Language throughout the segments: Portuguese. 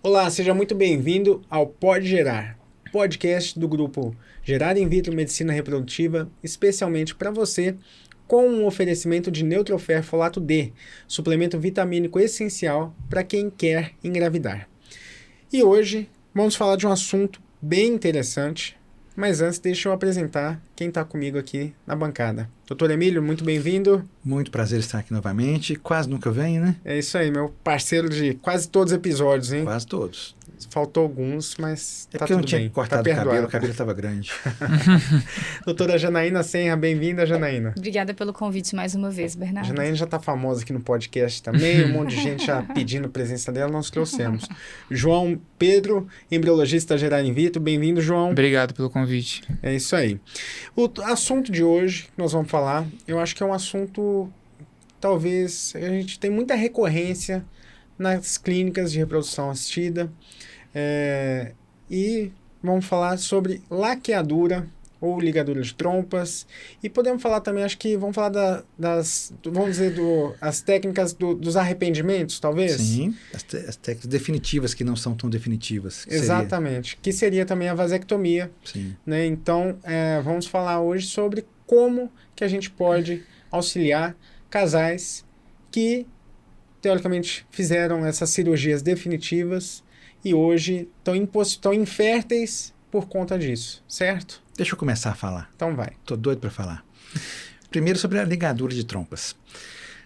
Olá, seja muito bem-vindo ao Pode Gerar, podcast do grupo Gerar In Vitro Medicina Reprodutiva, especialmente para você, com um oferecimento de Neutrofer Folato D, suplemento vitamínico essencial para quem quer engravidar. E hoje vamos falar de um assunto bem interessante, mas antes deixa eu apresentar quem está comigo aqui na bancada. Doutor Emílio, muito bem-vindo. Muito prazer estar aqui novamente. Quase nunca venho, né? É isso aí, meu parceiro de quase todos os episódios, hein? Quase todos. Faltou alguns, mas É tá porque eu tudo não tinha bem. cortado Tá o cabelo estava grande. Doutora Janaína Senra, bem-vinda, Janaína. Obrigada pelo convite mais uma vez, Bernardo. Janaína já tá famosa aqui no podcast também, um monte de gente já pedindo a presença dela, nós trouxemos. João Pedro, embriologista Gerar In Vitro, bem-vindo, João. Obrigado pelo convite. É isso aí. O assunto de hoje que nós vamos falar, eu acho que é um assunto, talvez, a gente tem muita recorrência nas clínicas de reprodução assistida, e vamos falar sobre laqueadura ou ligadura de trompas, e podemos falar também, acho que vamos falar vamos dizer, as técnicas dos arrependimentos, talvez? Sim, as técnicas definitivas que não são tão definitivas. Exatamente, que seria também a vasectomia. Sim. Né? Então, vamos falar hoje sobre como que a gente pode auxiliar casais que, teoricamente, fizeram essas cirurgias definitivas e hoje estão inférteis por conta disso, certo? Deixa eu começar a falar. Então vai. Estou doido para falar. Primeiro sobre a ligadura de trompas.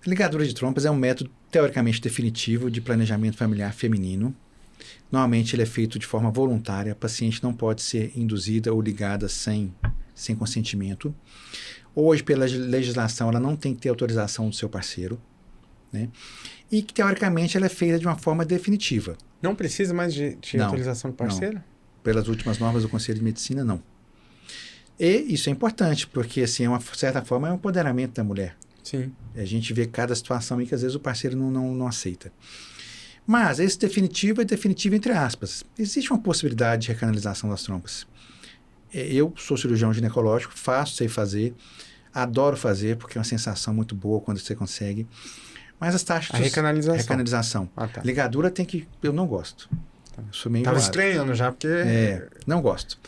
A ligadura de trompas é um método teoricamente definitivo de planejamento familiar feminino. Normalmente ele é feito de forma voluntária, a paciente não pode ser induzida ou ligada sem consentimento. Hoje, pela legislação, ela não tem que ter autorização do seu parceiro, né? E que, teoricamente, ela é feita de uma forma definitiva. Não precisa mais de autorização do parceiro? Não. Pelas últimas normas do Conselho de Medicina, não. E isso é importante, porque, assim, de certa forma, é um empoderamento da mulher. Sim. A gente vê cada situação em que, às vezes, o parceiro não aceita. Mas esse definitivo é definitivo entre aspas. Existe uma possibilidade de recanalização das trompas. Eu sou cirurgião ginecológico, sei fazer, adoro fazer, porque é uma sensação muito boa quando você consegue. Mas as taxas... Recanalização. Ah, tá. Ligadura eu não gosto. Eu sou meio Tava enjoado. estranhando já, porque... Não gosto.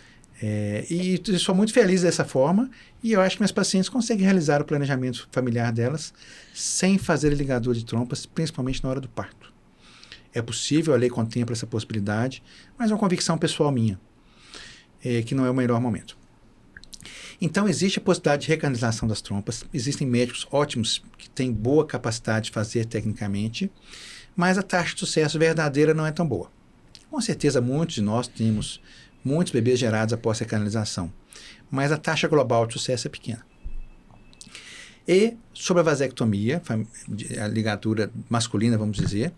E sou muito feliz dessa forma, e eu acho que minhas pacientes conseguem realizar o planejamento familiar delas sem fazer ligadura de trompas, principalmente na hora do parto. É possível, a lei contempla essa possibilidade, mas é uma convicção pessoal minha, que não é o melhor momento. Então, existe a possibilidade de recanalização das trompas, existem médicos ótimos que têm boa capacidade de fazer tecnicamente, mas a taxa de sucesso verdadeira não é tão boa. Com certeza, muitos de nós temos muitos bebês gerados após recanalização, mas a taxa global de sucesso é pequena. E sobre a vasectomia, a ligadura masculina, vamos dizer,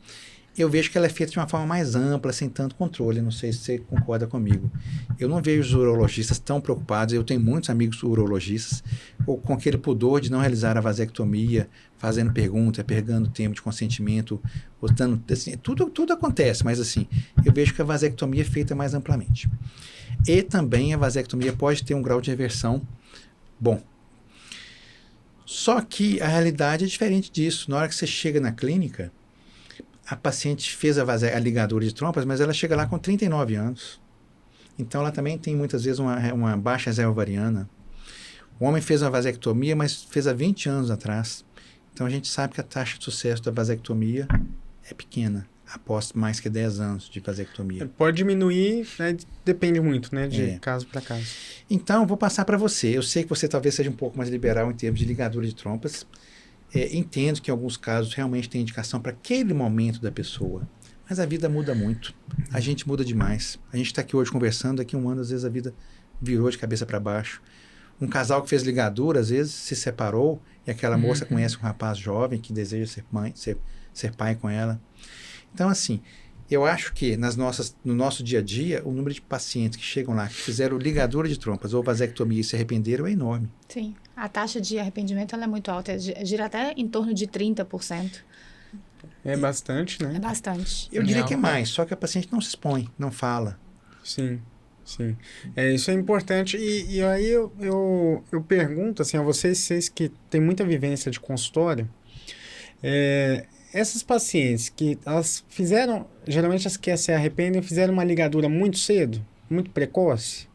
eu vejo que ela é feita de uma forma mais ampla, sem tanto controle. Não sei se você concorda comigo. Eu não vejo os urologistas tão preocupados. Eu tenho muitos amigos urologistas com aquele pudor de não realizar a vasectomia, fazendo pergunta, pegando tempo de consentimento, botando, assim, tudo acontece, mas assim, eu vejo que a vasectomia é feita mais amplamente. E também a vasectomia pode ter um grau de reversão bom. Só que a realidade é diferente disso. Na hora que você chega na clínica, a paciente fez a ligadura de trompas, mas ela chega lá com 39 anos. Então, ela também tem, muitas vezes, uma baixa reserva ovariana. O homem fez uma vasectomia, mas fez há 20 anos atrás. Então, a gente sabe que a taxa de sucesso da vasectomia é pequena, após mais que 10 anos de vasectomia. Pode diminuir, né? Depende muito, né? De caso para caso. Então, vou passar para você. Eu sei que você talvez seja um pouco mais liberal em termos de ligadura de trompas. Entendo que em alguns casos realmente tem indicação para aquele momento da pessoa, mas a vida muda muito, a gente muda demais. A gente está aqui hoje conversando, daqui a um ano às vezes a vida virou de cabeça para baixo. Um casal que fez ligadura às vezes se separou e aquela moça conhece um rapaz jovem que deseja ser pai com ela. Então, assim, eu acho que no nosso dia a dia, o número de pacientes que chegam lá, que fizeram ligadura de trompas ou vasectomia e se arrependeram é enorme. Sim, a taxa de arrependimento ela é muito alta, gira até em torno de 30%. É bastante, né? É bastante. Eu diria que é mais, só que a paciente não se expõe, não fala. Sim, sim. Isso é importante. E aí eu pergunto assim, a vocês que têm muita vivência de consultório, essas pacientes que elas fizeram, geralmente as que se arrependem, fizeram uma ligadura muito cedo, muito precoce.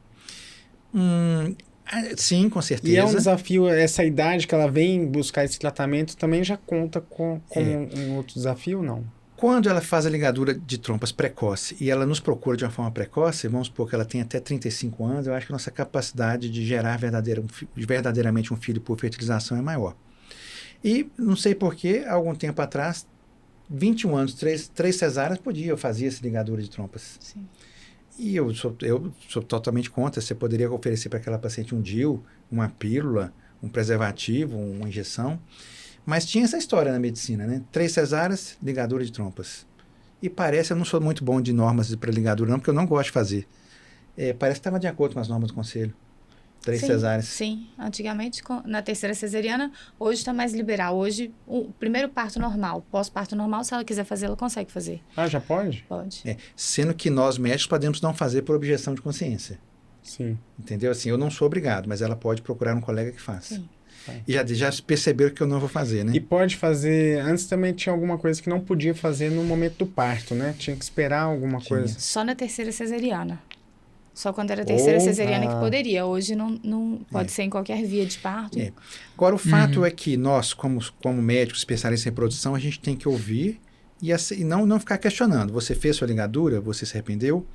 Sim, com E certeza. é um desafio, essa idade que ela vem buscar esse tratamento também já conta com um outro desafio, não? Quando ela faz a ligadura de trompas precoce e ela nos procura de uma forma precoce, vamos supor que ela tem até 35 anos, eu acho que a nossa capacidade de gerar verdadeiramente um filho por fertilização é maior. E não sei porquê, há algum tempo atrás, 21 anos, 3 cesáreas eu fazia essa ligadura de trompas. Sim. E eu sou totalmente contra. Você poderia oferecer para aquela paciente um DIU, uma pílula, um preservativo, uma injeção. Mas tinha essa história na medicina, né? 3 cesáreas, ligadura de trompas. E parece, eu não sou muito bom de normas para ligadura não, porque eu não gosto de fazer. Parece que estava de acordo com as normas do conselho. 3 cesáreas. Sim, antigamente na terceira cesariana, hoje está mais liberal. Hoje, o primeiro parto normal, pós-parto normal, se ela quiser fazer, ela consegue fazer. Ah, já pode? Pode. Sendo que nós médicos podemos não fazer por objeção de consciência. Sim. Entendeu? Assim, eu não sou obrigado, mas ela pode procurar um colega que faça. Sim. E já perceberam que eu não vou fazer, né? E pode fazer... Antes também tinha alguma coisa que não podia fazer no momento do parto, né? Tinha que esperar alguma coisa. Só na terceira cesariana. Só quando era a terceira cesariana que poderia. Hoje não pode ser em qualquer via de parto. Agora, o fato é que nós, como médicos especialistas em reprodução, a gente tem que ouvir e não ficar questionando. Você fez sua ligadura? Você se arrependeu?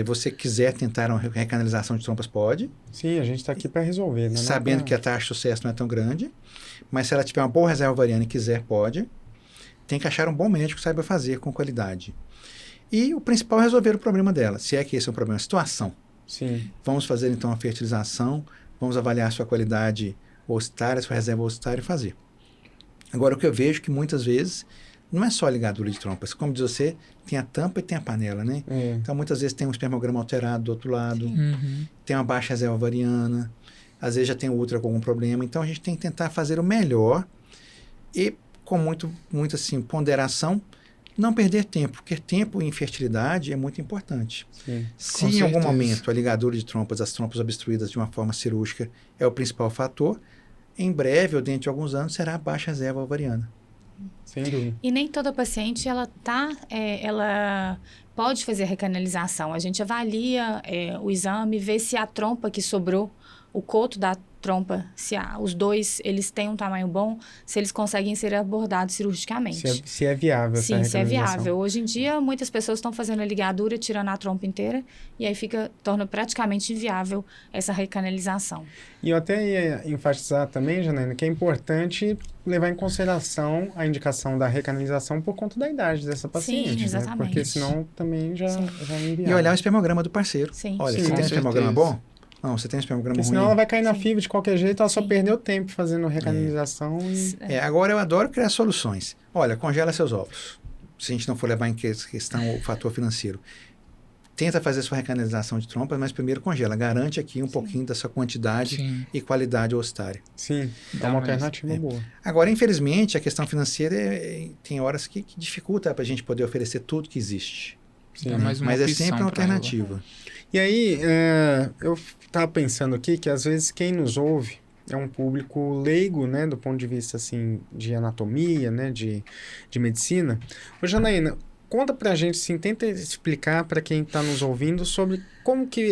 Você quiser tentar uma recanalização de trompas, pode. Sim, a gente está aqui para resolver, né? Sabendo que a taxa de sucesso não é tão grande. Mas se ela tiver uma boa reserva ovariana e quiser, pode. Tem que achar um bom médico que saiba fazer com qualidade. E o principal é resolver o problema dela. Se é que esse é um problema, situação. Sim. Vamos fazer então a fertilização, vamos avaliar a sua qualidade oocitária, sua reserva oocitária e fazer. Agora, o que eu vejo que muitas vezes não é só ligadura de trompas. Como diz você, tem a tampa e tem a panela, né? Então, muitas vezes tem um espermograma alterado do outro lado, tem uma baixa reserva ovariana, às vezes já tem outra com algum problema. Então, a gente tem que tentar fazer o melhor e com muito assim, ponderação, não perder tempo, porque tempo em fertilidade é muito importante. Sim, se em algum momento a ligadura de trompas, as trompas obstruídas de uma forma cirúrgica é o principal fator, em breve ou dentro de alguns anos será a baixa reserva ovariana. Sem dúvida. E nem toda paciente ela pode fazer recanalização. A gente avalia o exame, vê se a trompa que sobrou, o coto da trompa, se os dois eles têm um tamanho bom, se eles conseguem ser abordados cirurgicamente. Se é viável essa Sim, se é recanalização. viável. Hoje em dia, muitas pessoas estão fazendo a ligadura, tirando a trompa inteira, e aí torna praticamente inviável essa recanalização. E eu até ia enfatizar também, Janaína, que é importante levar em consideração a indicação da recanalização por conta da idade dessa paciente. Sim, exatamente. Né? Porque senão também já é inviável. E olhar o espermograma do parceiro. Sim. Olha, Sim, você com tem um espermograma bom? Não, você tem um espermograma Porque ruim. senão ela vai cair na Sim. FIV de qualquer jeito, ela só Sim. perdeu tempo fazendo recanalização. Agora eu adoro criar soluções. Olha, congela seus óvulos. Se a gente não for levar em questão o fator financeiro. Tenta fazer sua recanalização de trompas, mas primeiro congela. Garante aqui um pouquinho da sua quantidade e qualidade oocitária. Sim, é uma alternativa boa. Agora, infelizmente, a questão financeira tem horas que dificulta para a gente poder oferecer tudo que existe. Sim. Mas é sempre uma alternativa. E aí, eu estava pensando aqui que às vezes quem nos ouve é um público leigo, né, do ponto de vista assim, de anatomia, né, de medicina. Ô, Janaína, conta pra gente, assim, tenta explicar para quem está nos ouvindo sobre como que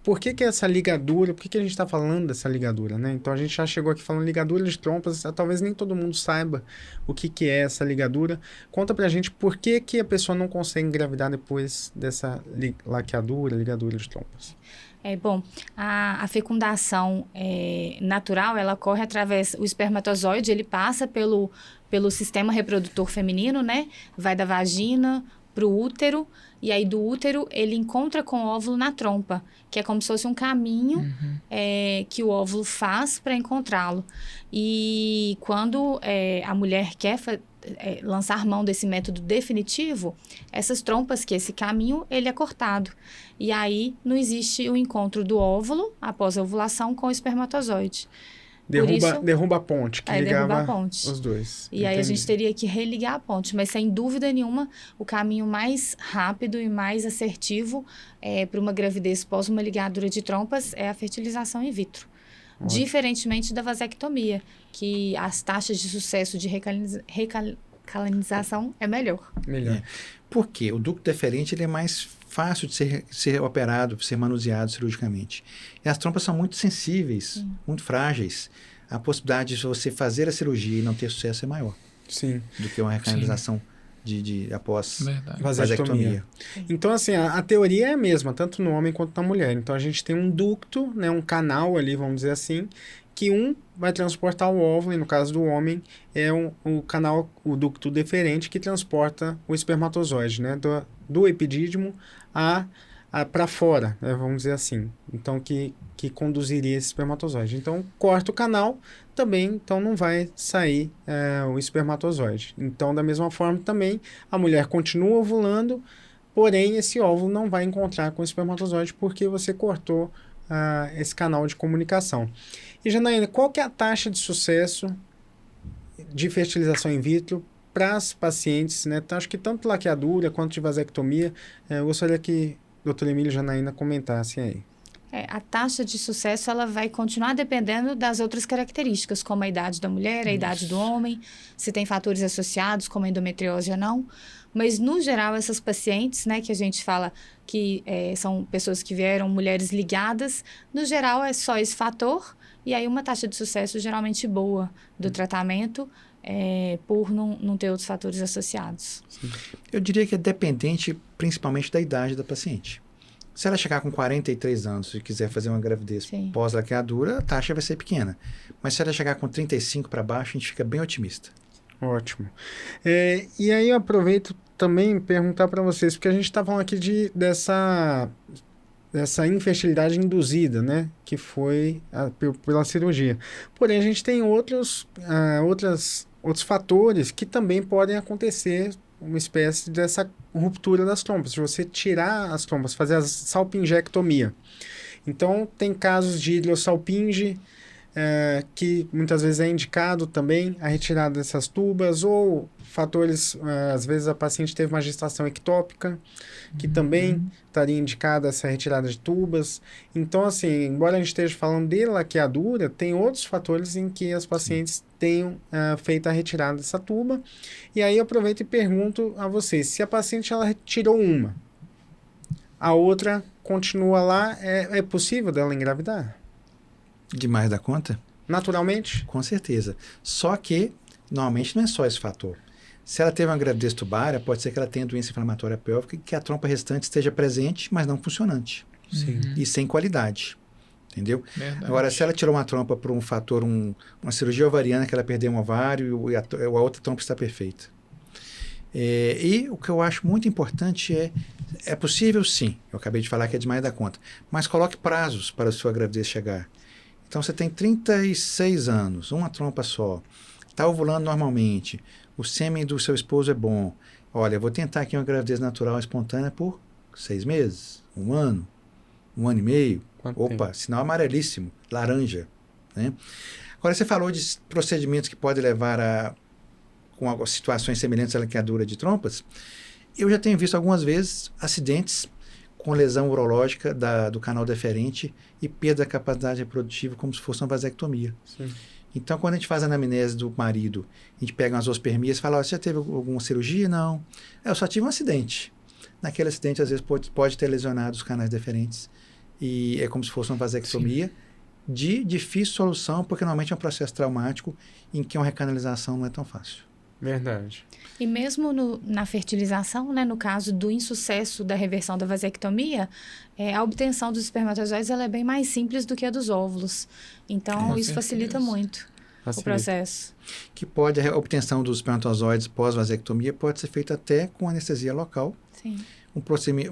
por que essa ligadura, por que a gente está falando dessa ligadura, né? Então a gente já chegou aqui falando ligadura de trompas, talvez nem todo mundo saiba o que é essa ligadura. Conta pra gente por que a pessoa não consegue engravidar depois dessa ligadura de trompas. Bom, a fecundação natural, ela ocorre através... O espermatozoide, ele passa pelo sistema reprodutor feminino, né? Vai da vagina para o útero, e aí do útero ele encontra com o óvulo na trompa, que é como se fosse um caminho que o óvulo faz para encontrá-lo. E quando a mulher quer lançar mão desse método definitivo, essas trompas, que esse caminho, ele é cortado. E aí não existe o encontro do óvulo, após a ovulação, com o espermatozoide. Derruba a ponte, que ligava os dois. E aí a gente teria que religar a ponte. Mas, sem dúvida nenhuma, o caminho mais rápido e mais assertivo para uma gravidez pós uma ligadura de trompas é a fertilização in vitro. Diferentemente da vasectomia, que as taxas de sucesso de Canalização é melhor. Melhor. É. Por quê? O ducto deferente ele é mais fácil de ser operado, ser manuseado cirurgicamente. E as trompas são muito sensíveis, muito frágeis. A possibilidade de você fazer a cirurgia e não ter sucesso é maior Sim. do que uma recanalização após Verdade. vasectomia. Então, assim, a teoria é a mesma, tanto no homem quanto na mulher. Então, a gente tem um ducto, né, um canal ali, vamos dizer assim, que um vai transportar o óvulo, e no caso do homem, é o canal, o ducto deferente, que transporta o espermatozoide, né, do epidídimo para fora, né, vamos dizer assim. Então, que conduziria esse espermatozoide. Então, corta o canal, também, então não vai sair o espermatozoide. Então, da mesma forma também, a mulher continua ovulando, porém esse óvulo não vai encontrar com o espermatozoide porque você cortou esse canal de comunicação. E, Janaína, qual que é a taxa de sucesso de fertilização in vitro para as pacientes, né? Então, acho que tanto laqueadura quanto de vasectomia, eu gostaria que a doutora Emília e Janaína comentassem aí. A taxa de sucesso ela vai continuar dependendo das outras características, como a idade da mulher, a idade do homem, se tem fatores associados, como a endometriose ou não. Mas, no geral, essas pacientes, né, que a gente fala que são pessoas que vieram, mulheres ligadas, no geral é só esse fator, e aí uma taxa de sucesso geralmente boa do tratamento, por não ter outros fatores associados. Eu diria que é dependente principalmente da idade da paciente. Se ela chegar com 43 anos e quiser fazer uma gravidez pós-laqueadura, a taxa vai ser pequena. Mas se ela chegar com 35 para baixo, a gente fica bem otimista. Ótimo. E aí eu aproveito também perguntar para vocês, porque a gente está falando aqui dessa infertilidade induzida, né? Que foi pela cirurgia. Porém, a gente tem outros fatores que também podem acontecer, uma espécie dessa ruptura das trompas. Se você tirar as trompas, fazer a salpingectomia. Então, tem casos de hidrossalpinge, que muitas vezes é indicado também a retirada dessas tubas, ou fatores, às vezes a paciente teve uma gestação ectópica, que também estaria indicada essa retirada de tubas. Então, assim, embora a gente esteja falando de laqueadura, tem outros fatores em que as pacientes tenham feito a retirada dessa tuba. E aí eu aproveito e pergunto a vocês, se a paciente ela retirou uma, a outra continua lá, é possível dela engravidar? Demais da conta? Naturalmente? Com certeza. Só que, normalmente, não é só esse fator. Se ela teve uma gravidez tubária, pode ser que ela tenha doença inflamatória pélvica e que a trompa restante esteja presente, mas não funcionante. Sim. E sem qualidade. Entendeu? Verdade. Agora, se ela tirou uma trompa por um fator, uma cirurgia ovariana, que ela perdeu um ovário e a outra trompa está perfeita. E o que eu acho muito importante é possível sim, eu acabei de falar que é demais da conta, mas coloque prazos para a sua gravidez chegar. Então, você tem 36 anos, uma trompa só, está ovulando normalmente, o sêmen do seu esposo é bom. Olha, eu vou tentar aqui uma gravidez natural espontânea por 6 meses, 1 ano, 1 ano e meio. Quanto Opa, tempo? sinal amarelíssimo, laranja. Né? Agora, você falou de procedimentos que podem levar com situações semelhantes à laqueadura de trompas. Eu já tenho visto algumas vezes acidentes com lesão urológica do canal deferente e perda da capacidade reprodutiva como se fosse uma vasectomia. Sim. Então, quando a gente faz a anamnese do marido, a gente pega umas ospermias e fala, você já teve alguma cirurgia? Não. Eu só tive um acidente. Naquele acidente, às vezes, pode ter lesionado os canais deferentes e é como se fosse uma vasectomia de difícil solução, porque normalmente é um processo traumático em que uma recanalização não é tão fácil. Verdade. E mesmo na fertilização, né, no caso do insucesso da reversão da vasectomia, a obtenção dos espermatozoides ela é bem mais simples do que a dos óvulos. Então, Com isso facilita certeza. muito o processo. Que a obtenção dos espermatozoides pós-vasectomia pode ser feita até com anestesia local. Sim. Um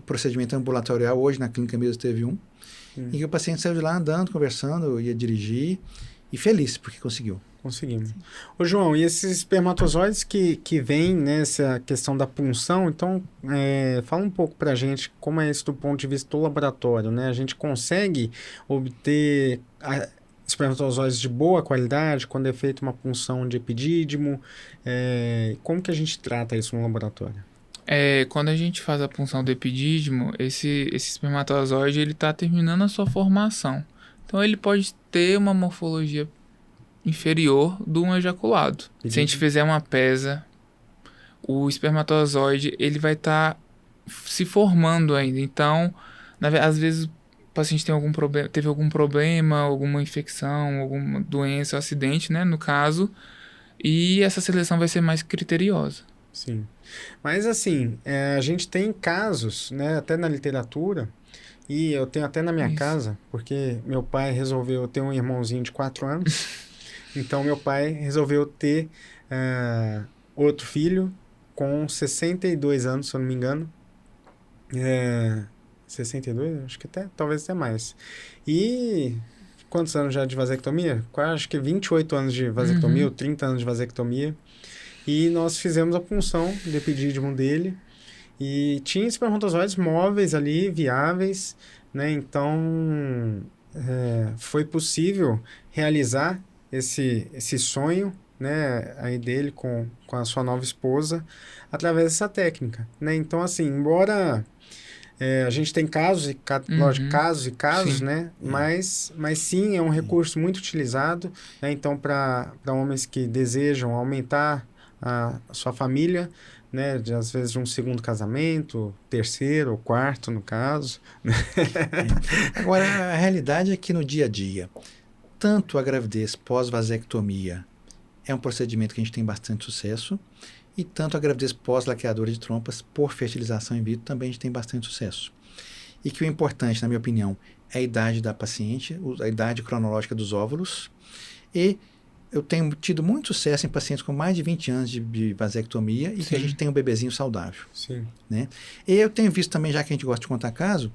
procedimento ambulatorial, hoje na clínica mesmo teve um, em que o paciente saiu de lá andando, conversando, ia dirigir e feliz porque conseguiu. Conseguimos. Ô, João, e esses espermatozoides que vêm nessa questão da punção, então, fala um pouco pra gente como é isso do ponto de vista do laboratório, né? A gente consegue obter espermatozoides de boa qualidade quando é feita uma punção de epidídimo? Como que a gente trata isso no laboratório? Quando a gente faz a punção do epidídimo, esse espermatozoide ele está terminando a sua formação. Então ele pode ter uma morfologia inferior de um ejaculado. Se a gente fizer uma pesa o espermatozoide ele vai estar se formando ainda. Então, às vezes o paciente tem teve algum problema, alguma infecção, alguma doença, acidente, né, no caso, e essa seleção vai ser mais criteriosa. Sim. Mas assim, a gente tem casos, né, até na literatura, e eu tenho até na minha casa, porque meu pai resolveu ter um irmãozinho de 4 anos, então meu pai resolveu ter outro filho com 62 anos, se eu não me engano. 62? Acho que talvez até mais. E quantos anos já de vasectomia? Acho que 28 anos de vasectomia, ou 30 anos de vasectomia. E nós fizemos a punção do epidídimo dele. E tinha espermatozoides móveis ali, viáveis, né? Então, foi possível realizar esse sonho, né, aí dele com a sua nova esposa, através dessa técnica, né? Então, assim, embora a gente tem casos e lógico, casos e casos, Sim. né? Mas sim, é um recurso muito utilizado, né? Então, para homens que desejam aumentar a sua família, né? Às vezes de um segundo casamento, terceiro ou quarto, no caso. Agora, a realidade é que no dia a dia, tanto a gravidez pós-vasectomia é um procedimento que a gente tem bastante sucesso, e tanto a gravidez pós-laqueadura de trompas por fertilização in vitro também a gente tem bastante sucesso. E que o importante, na minha opinião, é a idade da paciente, a idade cronológica dos óvulos, e eu tenho tido muito sucesso em pacientes com mais de 20 anos de vasectomia e que a gente tem um bebezinho saudável. Sim. Né? E eu tenho visto também, já que a gente gosta de contar caso,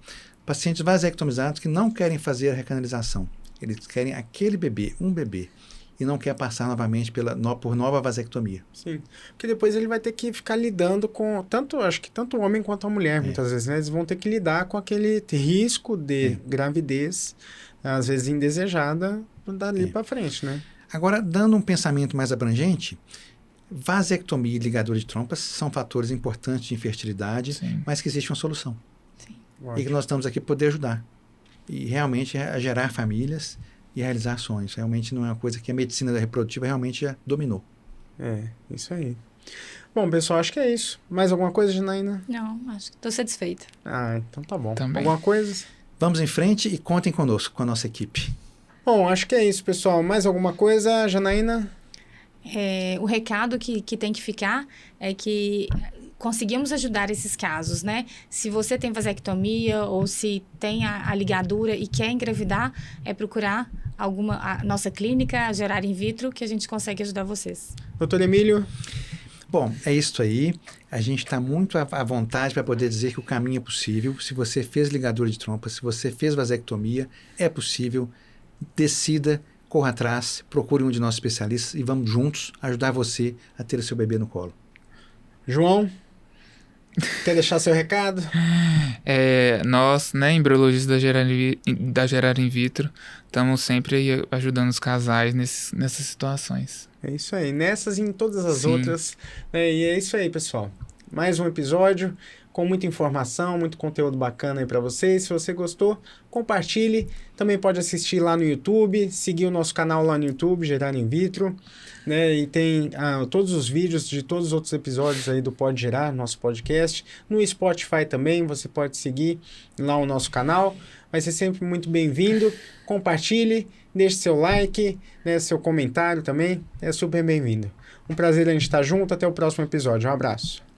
pacientes vasectomizados que não querem fazer a recanalização. Eles querem aquele bebê, um bebê, e não quer passar novamente por nova vasectomia. Sim, porque depois ele vai ter que ficar lidando com, acho que tanto o homem quanto a mulher, muitas vezes, né? Eles vão ter que lidar com aquele risco de gravidez, às vezes indesejada, dali para frente, né? Agora, dando um pensamento mais abrangente, vasectomia e ligadura de trompas são fatores importantes de infertilidade, Sim. mas que existe uma solução. Sim. E que nós estamos aqui para poder ajudar. E realmente a gerar famílias e realizar sonhos. Realmente não é uma coisa que a medicina reprodutiva realmente já dominou. Isso aí. Bom, pessoal, acho que é isso. Mais alguma coisa, Janaína? Não, acho que estou satisfeita. Então tá bom. Também. Alguma coisa? Vamos em frente e contem conosco, com a nossa equipe. Bom, acho que é isso, pessoal. Mais alguma coisa, Janaína? O recado que tem que ficar é que conseguimos ajudar esses casos, né? Se você tem vasectomia ou se tem a ligadura e quer engravidar, é procurar a nossa clínica, a Gerar In Vitro, que a gente consegue ajudar vocês. Doutor Emílio? Bom, é isso aí. A gente está muito à vontade para poder dizer que o caminho é possível. Se você fez ligadura de trompa, se você fez vasectomia, é possível. Decida, corra atrás, procure um de nossos especialistas e vamos juntos ajudar você a ter o seu bebê no colo. João? Quer deixar seu recado? Nós, né, embriologistas da Gerar In Vitro, estamos sempre aí ajudando os casais nessas situações. É isso aí. Nessas e em todas as Sim. outras. E é isso aí, pessoal. Mais um episódio com muita informação, muito conteúdo bacana aí para vocês. Se você gostou, compartilhe. Também pode assistir lá no YouTube, seguir o nosso canal lá no YouTube, Gerar In Vitro. Né? E tem todos os vídeos de todos os outros episódios aí do Pode Gerar, nosso podcast. No Spotify também, você pode seguir lá o nosso canal. Vai ser sempre muito bem-vindo. Compartilhe, deixe seu like, né, seu comentário também. É super bem-vindo. Um prazer a gente estar junto. Até o próximo episódio. Um abraço.